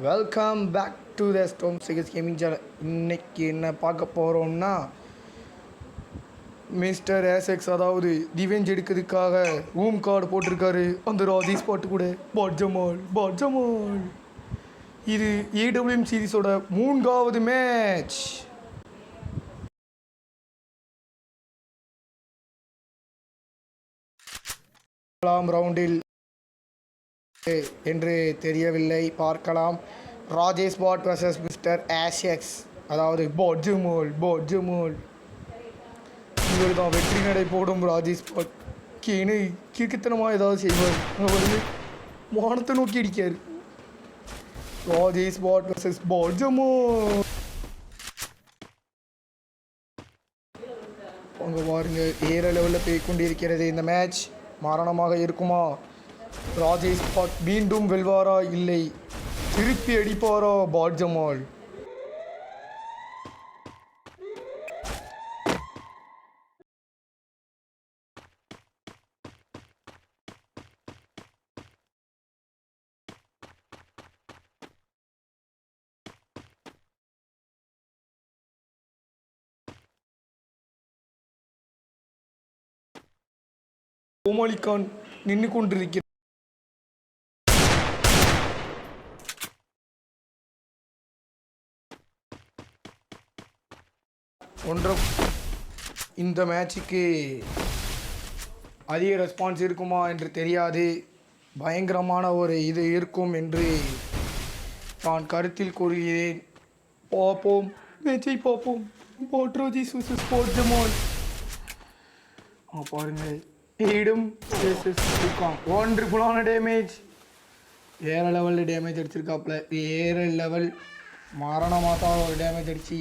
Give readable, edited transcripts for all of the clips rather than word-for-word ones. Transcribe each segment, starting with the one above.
Welcome back to the Storm Seekers gaming channel. இன்னைக்கு என்ன பார்க்க போகிறோம்னா, மிஸ்டர் ஏசெக்ஸ் அதாவது டிவெஞ்ச் எடுக்கிறதுக்காக ரூம் கார்டு போட்டிருக்காரு அந்த ராஜி ஸ்பாட்டு கூட. பாட்ஜமால் இது ஏடபிள்யூஎம் சீரிஸோட 3வது மேட்ச். ரவுண்டில் என்று தெரியவில்லை, பார்க்கலாம். ராஜேஷ் பாட் வர்சஸ் மிஸ்டர் ஏசெக்ஸ் அதாவது பாட்ஜமால். இவர் தான் வெற்றி நடை போடும் ராஜேஷ் பாட். கிறுக்குத்தனமாக ஏதாவது செய்வார். அவர் வானத்தை நோக்கி அடிக்கார். ராஜேஷ் பாட் வர்சஸ் பாட்ஜமால். அங்கே பாருங்க, ஏற லெவலில் போய் கொண்டிருக்கிறது இந்த மேட்ச். மரணமாக இருக்குமா? ராஜேஷ் பாட் மீண்டும் வெல்வாரா, இல்லை திருப்பி அடிப்பாரா பாட்ஜமால்? கோமாளிகான் நின்று கொண்டிருக்கிறார். இந்த மேட்சுக்கு அதிக ரெஸ்பான்ஸ் இருக்குமா என்று தெரியாது. பயங்கரமான ஒரு இது இருக்கும் என்று நான் கருத்தில் கூறுகிறேன். பார்ப்போம், மேட்சை பார்ப்போம். பாட்ஜமால் பாருங்கள், ஒன்றுபுலான டேமேஜ். வேறு லெவலில் டேமேஜ் அடிச்சிருக்காப்புல. வேறு லெவல் மரணமாக தான் ஒரு டேமேஜ் அடிச்சு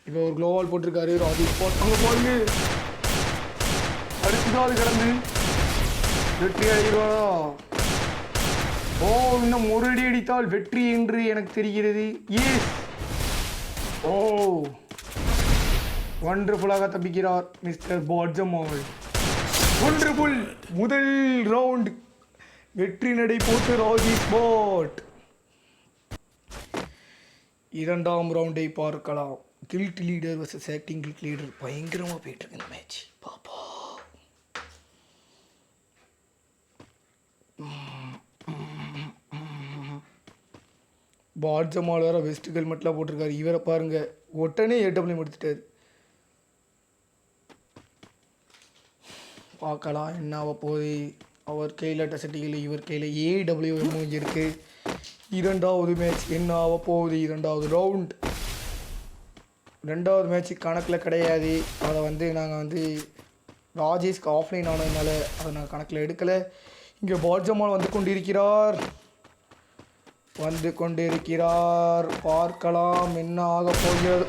இப்போ ஒரு க்ளோவால் போட்டிருக்காரு ராஜேஷ் பாட். அங்கே பாருங்க, அடுத்ததால் கிடந்து வெற்றி அடைகிறாரா? இன்னும் ஒரு அடி அடித்தால் வெற்றி என்று எனக்கு தெரிகிறது. ஒன்றுபுலாக தப்பிக்கிறார் மிஸ்டர் பாட்ஜமால். ஒன்றுபுல் முதல் ரவுண்ட் வெற்றி நடை போட்டு ராஜேஷ் பாட். 2ஆம் ரவுண்டை பார்க்கலாம். Guild leader versus acting guild leader. பயங்கரமாக போயிட்டுருக்கு இந்த மேட்ச். பாப்பா, பாட்ஜமால் வேறு வெஸ்ட் ஹெல்மெட்லாம் போட்டிருக்காரு. இவரை பாருங்க, உடனே ஏடபிள்யூஎம் எடுத்துட்டார். பார்க்கலாம் என்ன ஆக போகுது. அவர் கையில் டெசட்டிகள், இவர் கையில் ஏடபிள்யூஎம் இருக்குது. 2வது மேட்ச் என்ன ஆக போகுது? 2வது ரவுண்ட். 2வது மேட்ச்சு கணக்கில் கிடையாது. அதை நாங்கள் ராஜேஷ்க்கு ஆஃப்லைன் ஆனதுனால அதை நாங்கள் கணக்கில் எடுக்கலை. இங்கே பாட்ஜமால் வந்து கொண்டிருக்கிறார். பார்க்கலாம் என்ன ஆக போகிறது.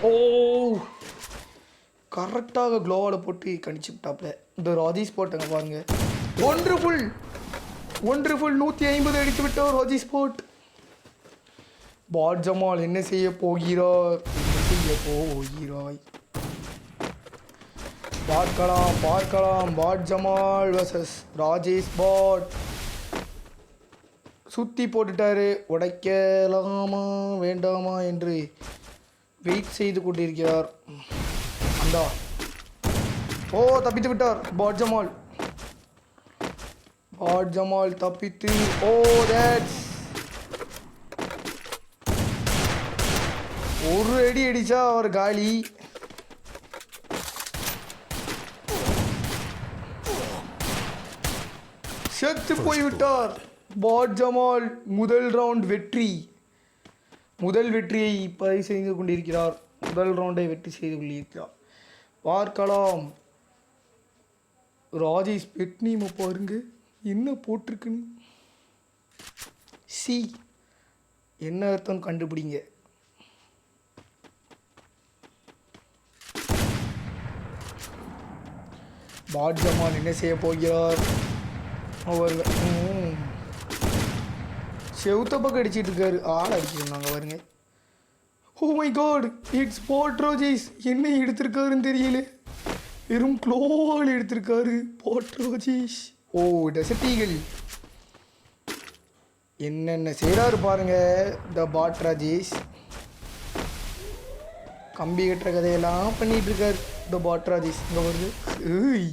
கரெக்டாக க்ளோவால் போட்டு கணிச்சு விட்டாப்புல இந்த ராஜேஷ் பாட். அங்கே பாருங்கள், ஒன்றுபுல் 150 அடித்து விட்டார் ராஜேஷ் பாட். பாட்ஜமால் என்ன செய்ய போகிறாய்? பார்க்கலாம். பாட்ஜமால் வர்சஸ் ராஜேஷ் பாட். சுற்றி போட்டுட்டாரு. உடைக்கலாமா வேண்டாமா என்று வெயிட் செய்து கொண்டிருக்கிறார். தப்பித்து விட்டார் பாட்ஜமால் தப்பித்து. ஒரு அடி அடிச்சா அவர் காலி. செத்து போய்விட்டார் பாட்ஜமால். முதல் ரவுண்ட் வெற்றி. முதல் வெற்றியை பதிவு செய்து கொண்டிருக்கிறார். முதல் ரவுண்டை வெற்றி செய்து கொண்டிருக்கிறார். பார்க்கலாம். ராஜேஷ் பெட் நேம் பாருங்க, என்ன போட்டிருக்குன்னு. என்ன அர்த்தம் கண்டுபிடிங்க. பாட்ஜமால் என்ன செய்ய போகிறார்? அவர் செவுத்த பக்கம் அடிச்சிட்டு இருக்காரு. ஆள் அடிச்சிருந்தாங்க பாருங்க. ஓ my God, it's bot Rajesh. என்ன எடுத்திருக்காருன்னு தெரியல. வெறும் க்ளோவால் எடுத்திருக்காரு பாட் ராஜேஷ். டெசர்ட் ஈகிள் என்னென்ன செய்கிறாரு பாருங்க த பாட் ராஜேஷ். கம்பி கட்டுற கதையெல்லாம் பண்ணிகிட்டு இருக்காரு த பாட் ராஜேஷ். இங்கே வருது, ஏய்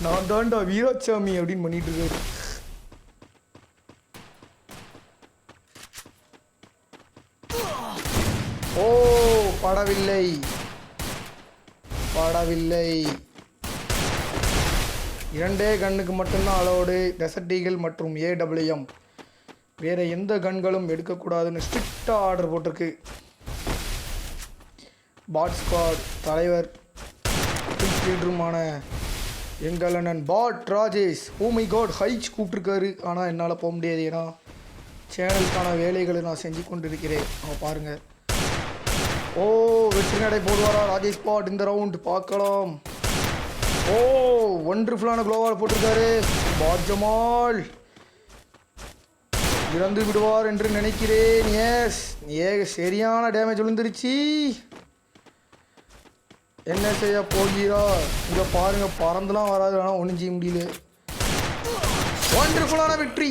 நான் தாண்டா வீராசாமி அப்படின்னு பண்ணிட்டு இருக்காரு. ஓ படவில்லை படவில்லை. 2 கன்னுக்கு மட்டும்தான் அலோடு. டெசர்ட் ஈகிள் மற்றும் AWM. வேறு எந்த கன்களும் எடுக்கக்கூடாதுன்னு ஸ்ட்ரிக்டாக ஆர்டர் போட்டிருக்கு. பாட் ஸ்குவாட் தலைவர் லீடருமான எங்கள் அண்ணன் bot Rajesh. Oh my God, ஹைச் கூப்பிட்ருக்காரு. ஆனால் என்னால் போக முடியாது, ஏன்னா சேனலுக்கான வேலைகளை நான் செஞ்சு கொண்டு இருக்கிறேன். அவன் பாருங்கள். ஓ வெற்றி நடை போடுவாரா ராஜேஷ் பாட் இந்த ரவுண்ட் பார்க்கலாம். ஓ ஒண்டர்ஃபுல்லான க்ளோவால் போட்டிருக்காரு. பாட் ஜமால் இறந்து விடுவார் என்று நினைக்கிறேன். எஸ் சரியான டேமேஜ் விழுந்துருச்சு. என்ன செய்ய போகிறார் இங்கே பாருங்க. பறந்துலாம் வராது, ஆனால் ஒன்றும் செய்ய முடியல. ஒண்டர்ஃபுல்லான வெற்றி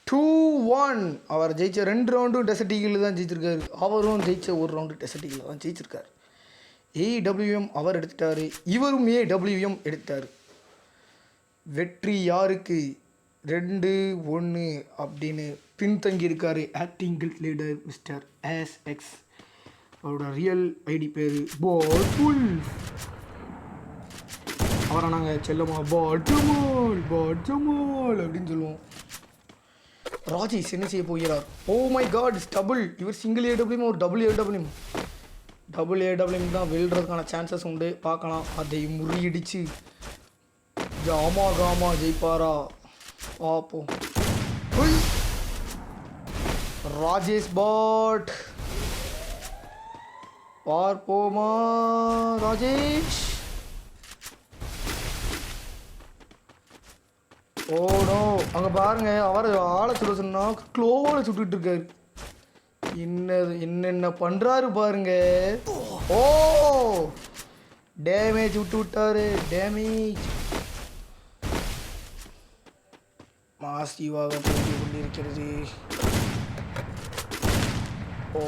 2-1. அவர் ஜெயிச்ச 2 ரவுண்டும் டெசர்ட் ஈகிள் தான் ஜெயிச்சிருக்காரு. அவரும் ஜெயிச்ச 1 ரவுண்டு டெசர்ட் ஈகிள் தான் ஜெயிச்சிருக்காரு. AWM அவர் எடுத்துட்டாரு, இவரும் AWM எடுத்தார். வெற்றி யாருக்கு? 2-1 அப்படின்னு பின்தங்கியிருக்காரு acting guild leader mister SX. அவரோட ரியல் ஐடி பேர் பாட்ஃபுல். அவரை நாங்கள் செல்லமா பாட் ஜமால் அப்படின்னு சொல்லுவோம். ராஜேஷ் என்ன செய்ய போகிறார்? Oh my God, double. இவர் சிங்கிள் AWM ஒரு டபுள் AWM தான் வெல்றதுக்கான சான்சஸ் உண்டு. பார்க்கலாம். அதை முறியடிச்சு காமா ஜெயிப்பாரா பார்ப்போம். ராஜேஷ் பாட் பார்ப்போமா? ராஜேஷ் ஓ நோ, அங்கே பாருங்க. அவர் ஆளை சுட சொன்னா க்ளோவில் சுட்டுட்டு இருக்காரு. என்னென்ன பண்ணுறாரு பாருங்க. ஓ டேமேஜ் விட்டாரு. டேமேஜ் மாசிவாக போய் கொண்டிருக்கிறது. ஓ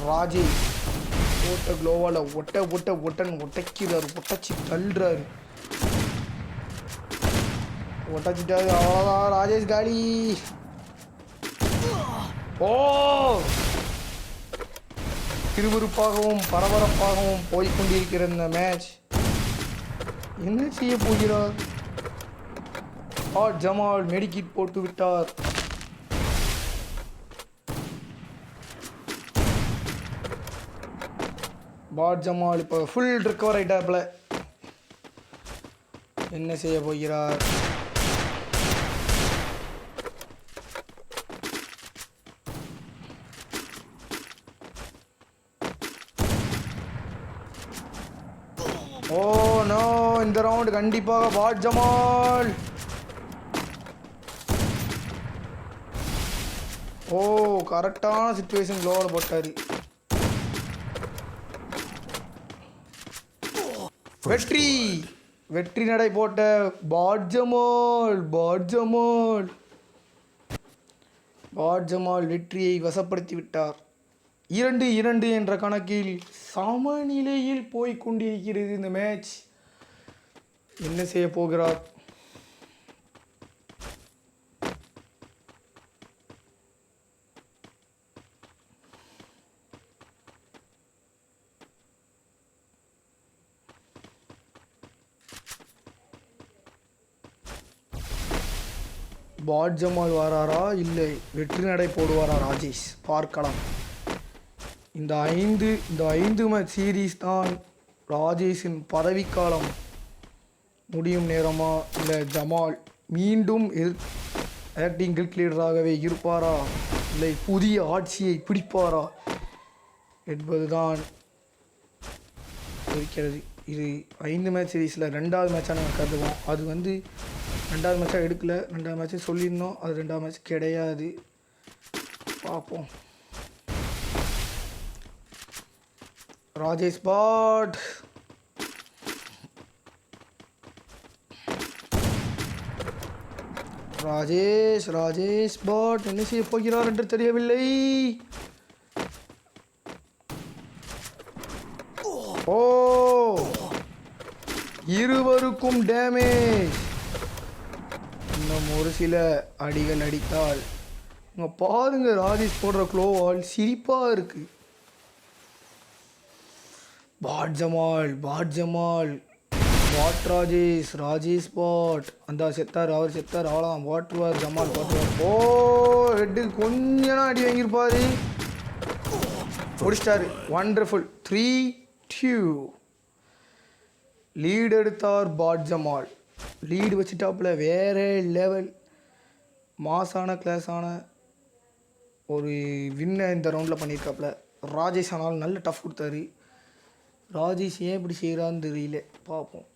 ராஜேஷ் போட்ட க்ளோவால் ஒட்டைக்கிறாரு. ஒட்டச்சி தள்ளுறாரு. ஒட்டச்சிட்டாரு. அவ்வளோதான், ராஜேஷ் காலி. ஓ விறுவிறுப்பாகவும் பரபரப்பாகவும் போய்கொண்டிருக்கிற இந்த மேட்ச் என்ன செய்ய போகிறார்? பாட் ஜமால் மெடிக்கிட் போட்டு விட்டார். பாட் ஜமால் இப்போ ஃபுல் ரிகவர் ஆகிட்டாப்ல. என்ன செய்ய போகிறார்? ஓ நோ, இந்த ரவுண்டு கண்டிப்பாக பாட் ஜமால். ஓ கரெக்டான சிச்சுவேஷன் க்ளோவில் போட்டார். வெற்றி நடை போட்ட பாட் ஜமால் வெற்றியை வசப்படுத்தி விட்டார். 2-2 என்ற கணக்கில் சமநிலையில் போய் கொண்டிருக்கிறது இந்த மேட்ச். என்ன செய்ய போகிறார்? பாட் ஜமால் வராரா இல்லை வெற்றி நடை போடுவாரா ராஜேஷ்? பார்க்கலாம். இந்த ஐந்து மேட்ச் சீரீஸ் தான் ராஜேஷின் பதவிக்காலம் முடியும் நேரமா, இல்லை ஜமால் மீண்டும் ஆக்டிங் கில்ட் லீடராகவே இருப்பாரா, இல்லை புதிய ஆட்சியை பிடிப்பாரா என்பதுதான் இருக்கிறது. இது 5 மேட்ச் சீரீஸில் 2வது மேட்சாக நாங்கள் கருதுவோம். அது 2வது மேட்சாக எடுக்கல. 2வது மேட்ச்சு சொல்லியிருந்தோம், அது 2வது மேட்ச் கிடையாது. பார்ப்போம். ராஜேஷ் பாட் ராஜேஷ் பாட் என்ன செய்ய போகிறார் என்று தெரியவில்லை. ஓ, இருவருக்கும் டேமேஜ். இன்னும் ஒரு சில அடிகள் அடித்தால் பாருங்க. ராஜேஷ் போடுற க்ளோவால் சிரிப்பாக இருக்கு. பாட் ஜமால் பாட் ராஜேஷ் பாட் அந்த செத்தார். அவர் செத்தார். அவ்வளோதான். பாட்டுவார் ஜமால் பாட்டுவார். ஓ, ஹெட்டு கொஞ்சம் அடி வாங்கியிருப்பாரு. முடிச்சிட்டாரு. வண்டர்ஃபுல். 3-2 லீடு எடுத்தார் பாட் ஜமால். லீடு வச்சுட்டாப்புல. வேறு லெவல் மாசான கிளாஸான ஒரு வின்னை இந்த ரவுண்டில் பண்ணியிருக்காப்புல. ராஜேஷ் ஆனாலும் நல்ல டஃப் கொடுத்தாரு. ராஜேஷ் ஏன் இப்படி செய்கிறான்னு தெரியல. பார்ப்போம்.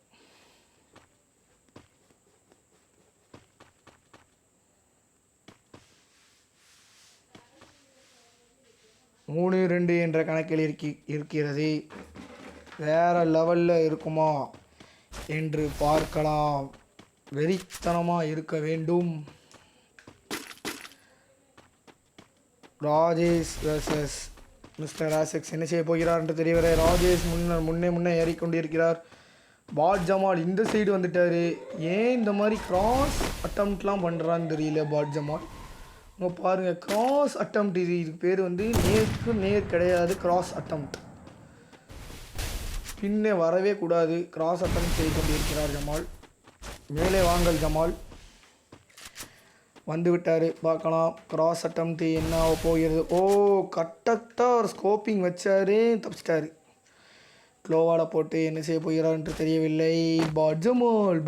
மூணு 2 என்ற கணக்கில் இருக்கிறது. வேறு லெவலில் இருக்குமா என்று பார்க்கலாம். வெறித்தனமாக இருக்க வேண்டும். ராஜேஷ் வர்சஸ் மிஸ்டர் ஆசெக்ஸ் என்ன செய்ய போகிறார் என்று தெரியவில்லை. ராஜேஷ் முன்னே ஏறிக்கொண்டிருக்கிறார். பாட் ஜமால் இந்த சைடு வந்துட்டார். ஏன் இந்த மாதிரி கிராஸ் அட்டம்ப்ட்லாம் பண்ணுறான்னு தெரியல பாட் ஜமால். உங்க பாருங்கள், கிராஸ் அட்டம்ப்ட். இதுக்கு பேர் வந்து நேர் கிடையாது. Cross attempt. பின்னே வரவே கூடாது. கிராஸ் அட்டம்ப்ட் செய்து கொண்டிருக்கிறார் ஜமால். மேலே வாங்கல் ஜமால். வந்து விட்டார். பார்க்கலாம் கிராஸ் அட்டம்ப்ட் என்ன ஆக போகிறது. ஓ, கரெக்டாக ஒரு ஸ்கோப்பிங் வச்சார். தப்பிச்சிட்டாரு. க்ளோவால் போட்டு என்ன செய்ய போகிறார் என்று தெரியவில்லை. பாட் ஜமால்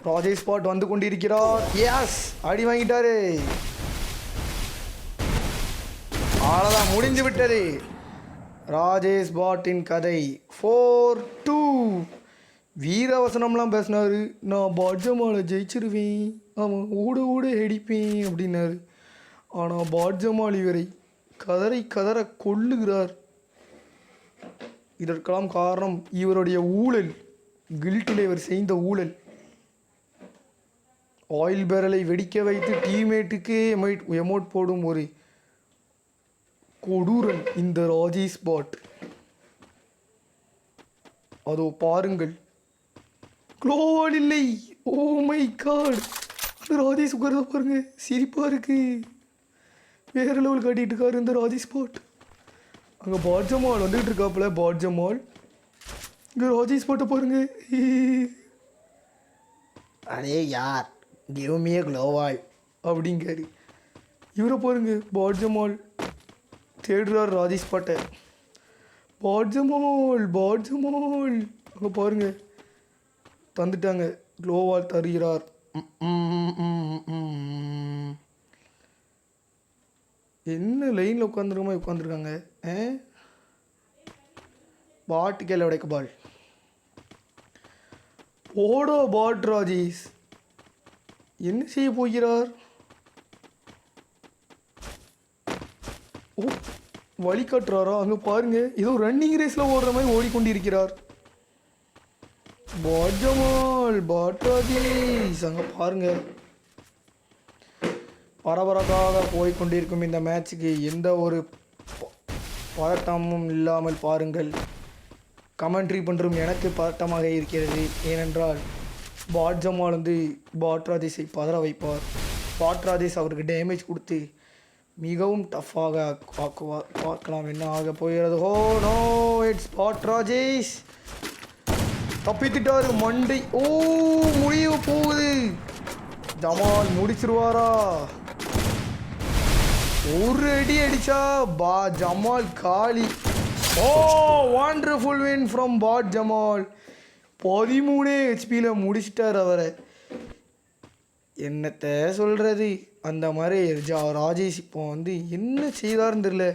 ராஜேஷ் பாட் வந்து கொண்டிருக்கிறார். எஸ், அடி வாங்கிட்டாரு. அவ்வளோதான், முடிந்து விட்டது ராஜேஷ் பாட்டின் கதை. 4-2 வீரவசனம்லாம் பேசினார். நான் பாட் ஜமாலை ஜெயிச்சிருவேன், அவன் ஓட அடிப்பேன் அப்படின்னாரு. ஆனால் பாட் ஜமால் இவரை கதற கொல்லுகிறார். இதற்கெல்லாம் காரணம் இவருடைய ஊழல். கில்ட்டில் இவர் செய்த ஊழல். ஆயில் பேரலை வெடிக்க வைத்து டீம்மேட்டுக்கே எமோட் போடும் ஒரு கொடூரன் இந்த ராஜேஷ் பாட். அதோ பாருங்கள், க்ளோவால் இல்லை. ஓ மை காட், அந்த ராஜேஷ் உட்கார்ந்து பாருங்க, சிரிப்பாக இருக்கு. வேற லெவல் காட்டிட்டு இருக்காரு இந்த ராஜேஷ் பாட். அங்கே பாட் ஜமால் வந்துட்டு இருக்காப்புல. பாட் ஜமால் இங்கே ராஜேஷ் பாட்டை பாருங்க. அடே யார், கிவ் மீ எ க்ளோவால் அப்படிங்காரு. இவரை பாருங்க, பாட் ஜமால் தேடுறார் ராஜேஷ் பாட்டை. பாட் ஜமால் அங்கே பாருங்க, தந்துட்டாங்க. க்ளோவால் தருகிறார். என்ன லைனில் உட்காந்துருக்காங்க. பாட்டு கேள்வி உடைக்க பால். ஓடோ பாட் ராஜேஷ் என்ன செய்ய போகிறார்? ஓ, வழிகாட்டுறாரா? அங்கே பாருங்க, ஏதோ ரன்னிங் ரேஸில் ஓடுற மாதிரி ஓடிக்கொண்டிருக்கிறார். பாட் ஜமால், பாட் ராஜேஷ் அங்கே பாருங்க. பரபரப்பாக போய்கொண்டிருக்கும் இந்த மேட்சுக்கு எந்த ஒரு பதட்டமும் இல்லாமல் பாருங்கள். கமெண்ட்ரி பண்ணுறோம் எனக்கு பதட்டமாக இருக்கிறது. ஏனென்றால் பாட் ஜமால் வந்து பாட் ராஜேஷை பதற வைப்பார். பாட் ராஜேஷ் அவருக்கு டேமேஜ் கொடுத்து மிகவும் டஃப்பாக ஆக்குவார். பார்க்கலாம் என்ன ஆக போகிறது. Oh no, it's bot Rajesh. தப்பித்துட்டாரு மண்டை. ஓ, முடிய போகுது. ஜமால் முடிச்சிருவாரா? ஒரு அடி அடிச்சா ஜமால் காலி. Oh, wonderful win from bot Jamal. 13 ஹெச்பியில் முடிச்சிட்டார் அவரை. என்னத்தை சொல்கிறது, அந்த மாதிரி ராஜேஷ் இப்போ வந்து என்ன செய்தார்னு தெரியல.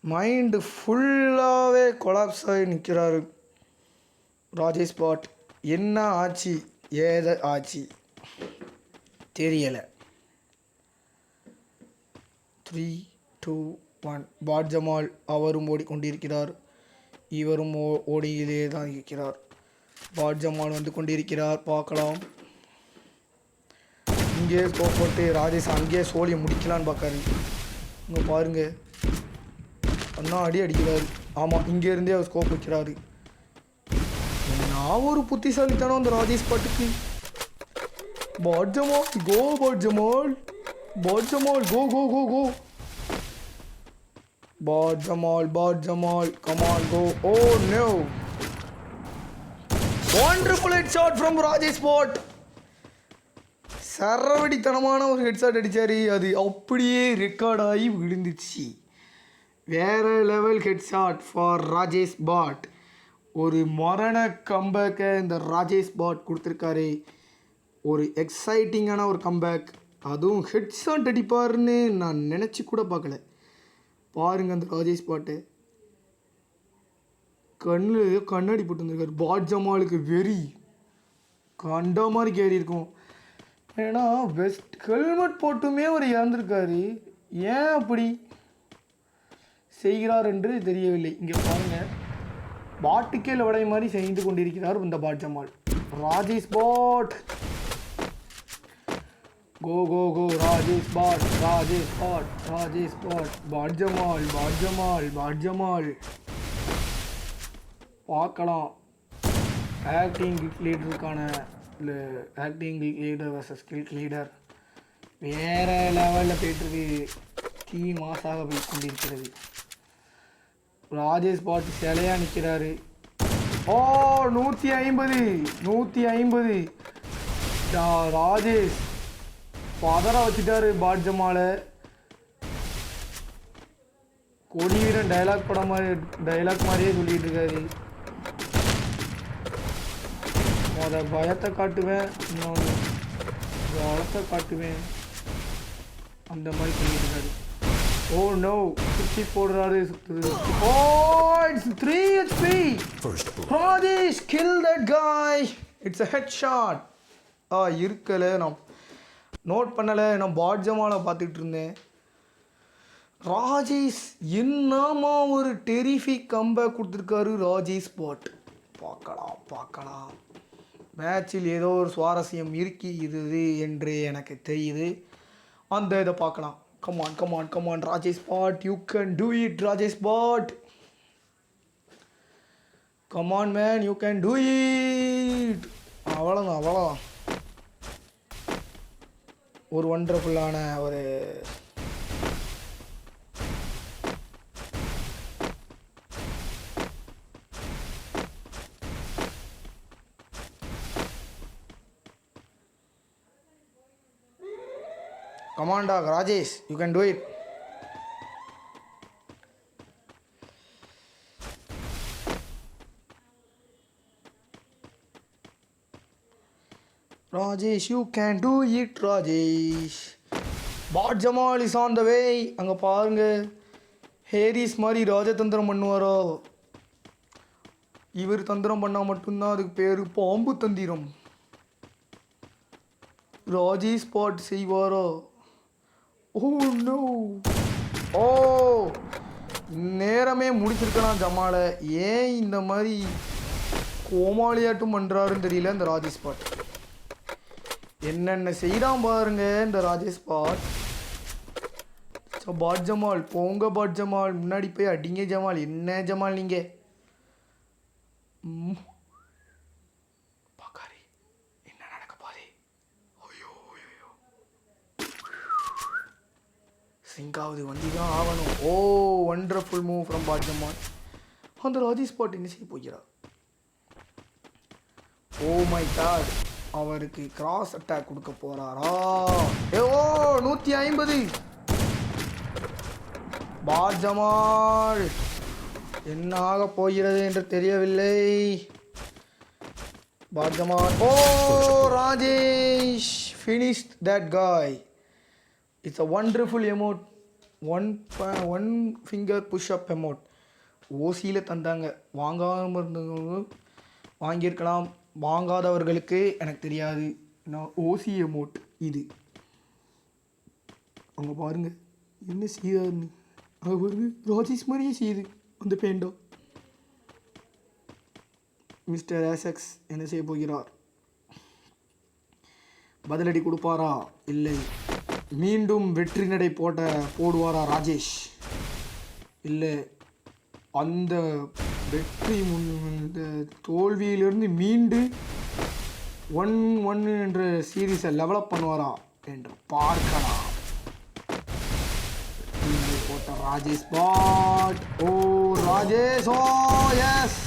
மைண்டு ஃபுல்லாகவே கொலாப்ஸ் ஆகி நிற்கிறாரு ராஜேஷ் பாட். என்ன ஆச்சு ஏத ஆச்சு தெரியலை. 3-2-1 பாட் ஜமால் அவரும் ஓடிக்கொண்டிருக்கிறார். இவரும் ஓடியிலே தான் இருக்கிறார். பாட் ஜமால் வந்து கொண்டிருக்கிறார். பார்க்கலாம். இங்கேயே ஸ்கோப் போட்டு ராஜேஷ் அங்கேயே சோழியை முடிக்கலான்னு பார்க்காரு. இங்கே பாருங்க அண்ணா அடிக்கிறாரு. ஆமாம் இங்கேருந்தே அவர் ஸ்கோப் வைக்கிறாரு. நான் ஒரு புத்திசாலித்தனம் அந்த ராஜேஷ் பாட்டுக்கு. Bot Jamal go, bot Jamal, bot Jamal go go go go, bot Jamal, bot Jamal, come on go. Oh no, wonderful head shot from Rajesh bot. சரவடித்தனமான ஒரு ஹெட்ஷாட் அடித்தார். அது அப்படியே ரெக்கார்டாகி விழுந்துச்சு. வேறு level headshot for Rajesh bot. ஒரு மரண கம்பேக்கை இந்த ராஜேஷ் பாட் கொடுத்துருக்காரு. ஒரு எக்ஸைட்டிங்கான ஒரு கம்பேக். அதுவும் ஹெட்ஷாட் அடிப்பார்னு நான் நினச்சி கூட பார்க்கல. பாருங்கள் அந்த ராஜேஷ் பாட்டு கண்ணாடி போட்டு வந்துருக்காரு. பாட் ஜமாலுக்கு வெறி கண்ட மாதிரி கேரி இருக்கும். ஏன்னா வெஸ்ட் ஹெல்மெட் போட்டுமே அவர் இறந்துருக்காரு. ஏன் அப்படி செய்கிறார் என்று தெரியவில்லை. இங்கே பாருங்கள், பாட்டுக்கே லவடை மாதிரி செய்து கொண்டிருக்கிறார் இந்த bot Jamal. Rajesh bot go go go, Rajesh bot, Rajesh bot, Rajesh bot, bot Jamal, bot Jamal, bot Jamal. பார்க்கலாம் ஆக்டிங் லீடருக்கான acting leader versus skill leader வேறு லெவலில் போய்ட்டுருக்கு. டீ மாசாக போய் கொண்டிருக்கிறது. ராஜேஷ் பாட் சிலையாக நிற்கிறாரு. ஓ 150 ராஜேஷ் பதற வச்சுட்டாரு பாட் ஜமாலை. கொடி வீரன் டைலாக் படம் மாதிரி டைலாக் மாதிரியே சொல்லிட்டு இருக்காரு. அதை பயத்தை காட்டுவேன், இன்னொன்று வளத்தை காட்டுவேன், அந்த மாதிரி சொல்லிட்டு இருக்காரு. ஓ நோ, சுற்றி போடுறாரு. ஓ it's 3 HP. Rajesh kill that guy. It's a headshot. இருக்கலை, நான் நோட் பண்ணலை. நான் பாட் ஜமாலை பார்த்துக்கிட்டு இருந்தேன். ராஜேஷ் என்னமா ஒரு டெரிஃபிக் கம்பேக் கொடுத்துருக்காரு ராஜேஷ் பாட். பார்க்கலாம் மேட்சில் ஏதோ ஒரு சுவாரஸ்யம் இருக்கிறது என்று எனக்கு தெரியுது. அந்த இதை பார்க்கலாம். Come on Rajesh pot, you can do it Rajesh bot. Come on man, you can do it. அவ்வளோதான். ஒரு வண்டர்ஃபுல்லான ஒரு கமாண்டா Rajesh, you can do it. Rajesh, you can do it Rajesh. Bot Jamal is on the way. அங்கே பாருங்க, ஹேரிஸ் மாதிரி ராஜதந்திரம் பண்ணுவாரோ? இவர் தந்திரம் பண்ணால் மட்டும்தான் அதுக்கு பேர் பாம்பு தந்திரம். ராஜேஷ் பாட் செய்வாரோ? ஓ நோ, ஓ நேரமே முடிச்சிருக்கலாம் ஜமாலை. ஏன் இந்த மாதிரி கோமாளியாட்டும் பண்ணுறாருன்னு தெரியல இந்த ராஜேஷ் பாட். என்னென்ன செய்கிறான் பாருங்க இந்த ராஜேஷ் பாட். பாட் ஜமால் போங்க, பாட் ஜமால் முன்னாடி போய் அடிங்க ஜமால். என்ன ஜமால் நீங்கள் பார்க்காரு என்ன நடக்க பாரு. ஐயோ சிங்காவது வண்டி தான் ஆகணும். Oh wonderful move from bot Jamal. அந்த ராஜேஷ் பாட் என்ன செய்ய போகிறார்? ஓ மை காட், அவருக்கு கிராஸ் அட்டாக் கொடுக்க போறாரா? Oh 150 bot Jamal. என்ன ஆக போகிறது என்று தெரியவில்லை. Bot Jamal. Oh Rajesh finished that guy. It's a wonderful emote. one finger push up emote. ஓசியில் தந்தாங்க. வாங்காமல் இருந்தவங்க வாங்கியிருக்கலாம், வாங்காதவர்களுக்கு எனக்கு தெரியாது. நான் ஓசி எமோட் இது. அவங்க பாருங்க என்ன செய்யாருன்னு. அவங்க பாருங்க ராஜேஷ் மாதிரியே செய்யுது அந்த பேண்டோ. மிஸ்டர் ஆசக்ஸ் என்ன செய்ய போகிறார்? பதிலடி கொடுப்பாரா? இல்லை. மீண்டும் வெற்றி நடை போடுவாரா ராஜேஷ்? இல்லை. அந்த வெற்றி இந்த தோல்வியிலிருந்து மீண்டு 1-1 என்ற சீரீஸை லெவலப் பண்ணுவாரா என்று பார்க்கலாம். போட்ட Rajesh bot. Oh Rajesh, oh yes,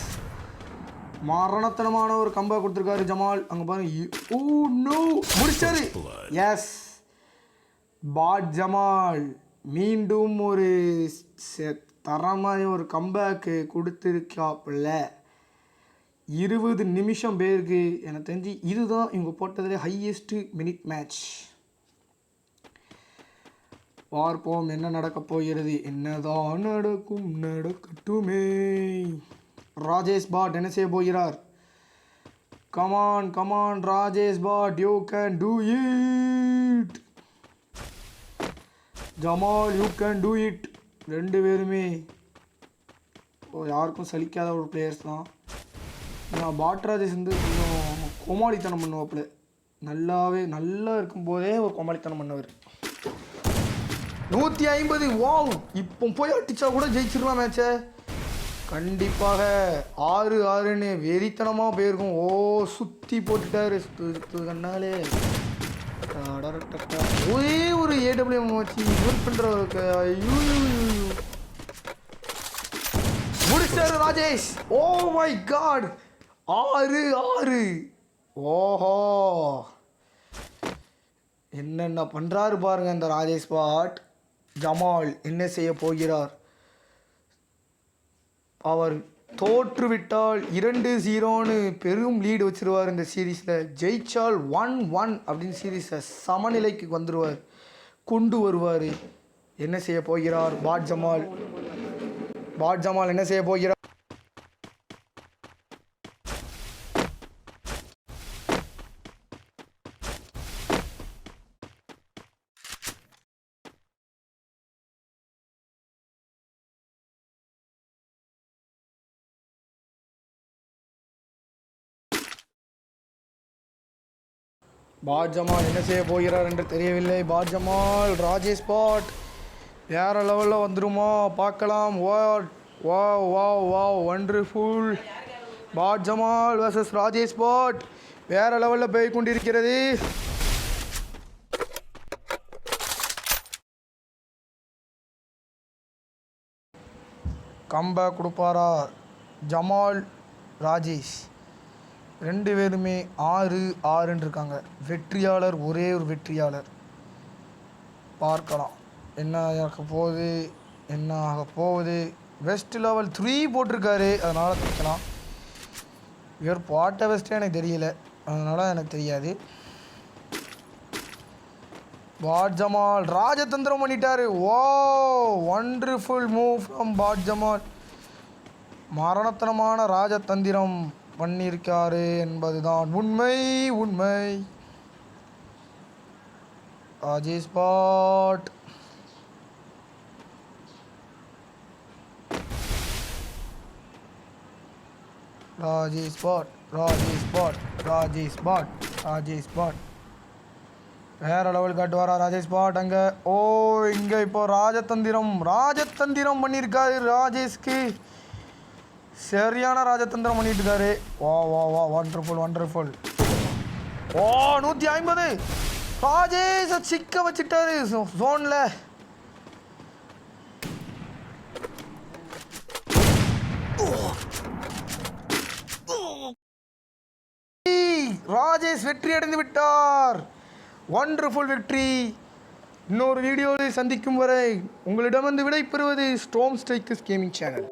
மரணத்தனமான ஒரு கம்பேக் கொடுத்துருக்காரு ஜமால். அங்கே பாருங்க. ஓ நோ, முடிச்சாரு. எஸ், பாட் ஜமால் மீண்டும் ஒரு தரமான ஒரு கம்பேக்கு கொடுத்துருக்காப்புல. 20 நிமிஷம் பேருக்கு எனக்கு தெரிஞ்சு இதுதான் இவங்க போட்டதில் ஹையஸ்ட் மினிட் மேட்ச். பார்ப்போம் என்ன நடக்கப் போகிறது. என்னதான் நடக்கும், நடக்கட்டுமே. ராஜேஷ் பாட் என்ன செய்ய போகிறார்? Come on come on Rajesh pot, you can do it. Jamal, you can do it. ரெண்டு பேருமே யாருக்கும் சலிக்காத ஒரு பிளேயர்ஸ் தான். நான் பாட் ராஜேஷ் வந்து கொஞ்சம் கோமாளித்தனம் பண்ணுவாப்புல. நல்லா இருக்கும்போதே ஒரு கோமாளித்தனம் பண்ணவர். 150. வாவ், இப்போ போய் அடிச்சா கூட ஜெயிச்சிடலாம் மேட்சை. கண்டிப்பாக 6-6ன்னு வெறித்தனமாக போயிருக்கும். ஓ சுற்றி போட்டுட்டாரு கண்ணாலே. ஒரே ஒரு ஏடபிள்யூஎம் வச்சு யூஸ் பண்ணுறவருக்கு முடிச்சாரு ராஜேஷ். Oh my God, 6-6. ஓஹோ, என்னென்ன பண்ணுறாரு பாருங்க இந்த ராஜேஷ் பாட். ஜமால் என்ன செய்ய போகிறார்? அவர் தோற்றுவிட்டால் 2-0ன்னு பெரும் லீடு வச்சிருவார் இந்த சீரீஸில். ஜெயிச்சால் 1-1 அப்படின்னு சீரீஸை சமநிலைக்கு கொண்டு வருவார். என்ன செய்ய போகிறார் பாட் ஜமால்? பாட் ஜமால் என்ன செய்ய போகிறார்? பாட் ஜமால் என்ன செய்ய போகிறார் என்று தெரியவில்லை. பாட் ஜமால், ராஜேஷ் பாட் வேறு லெவலில் வந்துடுமா பார்க்கலாம். வா வண்டர்ஃபுல். பாட் ஜமால் வர்சஸ் ராஜேஷ் பாட் வேறு லெவலில் போய் கொண்டிருக்கிறது. கம்பேக் கொடுப்பாரா ஜமால் ராஜேஷ்? ரெண்டு பேருமே 6-6ன்னு இருக்காங்க. வெற்றியாளர் ஒரே ஒரு வெற்றியாளர். பார்க்கலாம் என்ன ஆக போகுது. வெஸ்ட் லெவல் 3 போட்டிருக்காரு, அதனால் தைக்கலாம். இவர் பாட்ட வெஸ்ட்டே எனக்கு தெரியல, அதனால் எனக்கு தெரியாது. பாட் ஜமால் ராஜதந்திரம் பண்ணிட்டாரு. Oh wonderful move from bot Jamal. மரணத்தனமான ராஜதந்திரம் பண்ணியிருக்காரு என்பதுதான் உண்மை. ராஜேஷ் பாட் வேற லெவல் காட்டுவாரா ராஜேஷ் பாட் அங்கே? ஓ இங்கே இப்போ ராஜதந்திரம் பண்ணியிருக்காரு. ராஜேஷ்க்கு சரியான ராஜதந்திரம் பண்ணிட்டு இருக்காரு. வா வண்டர்ஃபுல். ஓ 150. ராஜேஷ் சிக்க வச்சுட்டாரு ஜோன்ல. ராஜேஷ் வெற்றி அடைந்து விட்டார். வண்டர்ஃபுல் வெற்றி. இன்னொரு வீடியோவில் சந்திக்கும் வரை உங்களிடமிருந்து விடை பெறுவது ஸ்டோம் ஸ்ட்ரைக்கர்ஸ் கேமிங் சேனல்.